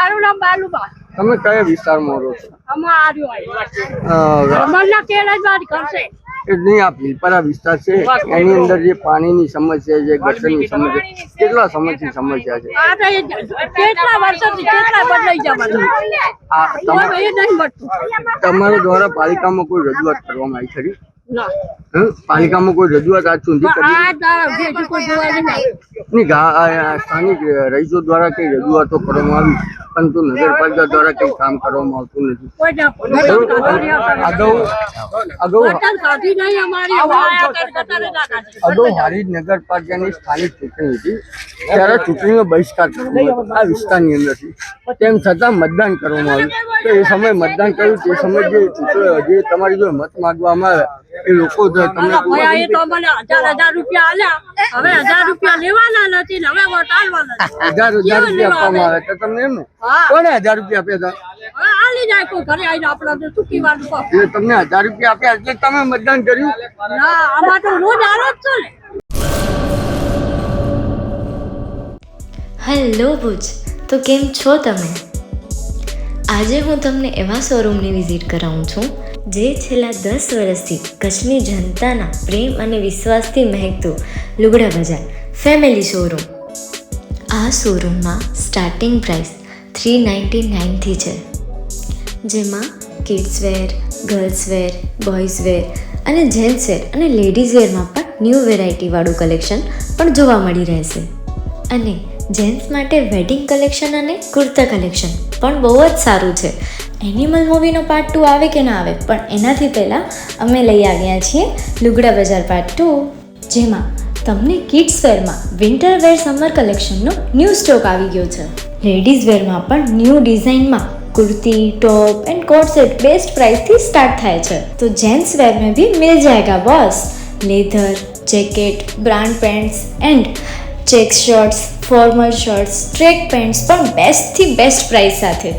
મારું નામ બાલુબા. તમે કયા વિસ્તારમાં રહો છો? અમારા કેળા જ વાત કરશે. નહીં, આ ભીલપરા વિસ્તાર છે એની અંદર જે પાણીની સમસ્યા છે, ગટરની સમસ્યા, કેટલા સમયથી સમસ્યા છે? આ તો કેટલા વર્ષોથી કેટલા બદલાઈ જવાનું. તમારા દ્વારા પાલિકામાં કોઈ રજૂઆત કરવામાં આવી ખરી? પાલિકામાં કોઈ રજૂઆત આજ સુધી કરી? સ્થાનિક રહીશો દ્વારા કઈ રજૂઆતો કરવામાં આવી, પરંતુ નગરપાલિકા દ્વારા કઈ કામ કરવામાં આવતું નથી. અગાઉ હારીજ નગરપાલિકાની સ્થાનિક ચૂંટણી હતી ત્યારે ચૂંટણીનો બહિષ્કાર કરવામાં આવ્યો આ વિસ્તારની અંદરથી. તેમ છતાં મતદાન કરવામાં આવ્યું. તો એ સમયે મતદાન કર્યું તે સમયે જે તમારી જો મત માંગવામાં આવે એ લોકો તમને 1000 રૂપિયા આલ્યા. હવે 1000 રૂપિયા લેવાના નથી ને હવે વોટ આલવાના. 1000 રૂપિયા આપવામાં આવે તો તમને એમ ને કોને 1000 રૂપિયા આપ્યા હતા? આલી જાય કોઈ ઘરે આવીને આપણા ચૂકી વાર તમને 1000 રૂપિયા આપ્યા એટલે તમે મતદાન કર્યું? ના, આમાં તો રોજ આલો જ છો ને. હેલો ભુજ, તો કેમ છો તમે? આજે હું તમને એવા શોરૂમની વિઝિટ કરાવું છું જે છેલ્લા 10 વર્ષથી કચ્છની જનતાના પ્રેમ અને વિશ્વાસથી મહેકતું લુગડા બજાર ફેમિલી શોરૂમ. આ શોરૂમમાં સ્ટાર્ટિંગ પ્રાઇસ 399થી છે, જેમાં kids wear, girls wear, boys wear અને જેન્ટ્સ વેર અને લેડીઝ વેરમાં પણ ન્યૂ વેરાયટીવાળું કલેક્શન પણ જોવા મળી રહેશે. અને જેન્ટ્સ માટે વેડિંગ કલેક્શન અને કુર્તા કલેક્શન પણ બહુ જ સારું છે. એનિમલ મૂવીનો પાર્ટ 2 આવે કે ના આવે, પણ એનાથી પહેલાં અમે લઈ આવ્યા છીએ લુગડા બજાર પાર્ટ 2, જેમાં તમને કિડ્સ વેરમાં વિન્ટર વેર સમર કલેક્શનનો ન્યૂ સ્ટોક આવી ગયો છે. લેડીઝ વેરમાં પણ ન્યૂ ડિઝાઇનમાં kurti, top and coat set best price थी स्टार्ट थाय छे. तो जेंट्स वेर में भी मिल जाएगा boss. Leather, jacket, brand pants and check shirts, formal shirts, track pants पर बेस्ट थी बेस्ट प्राइस साथे.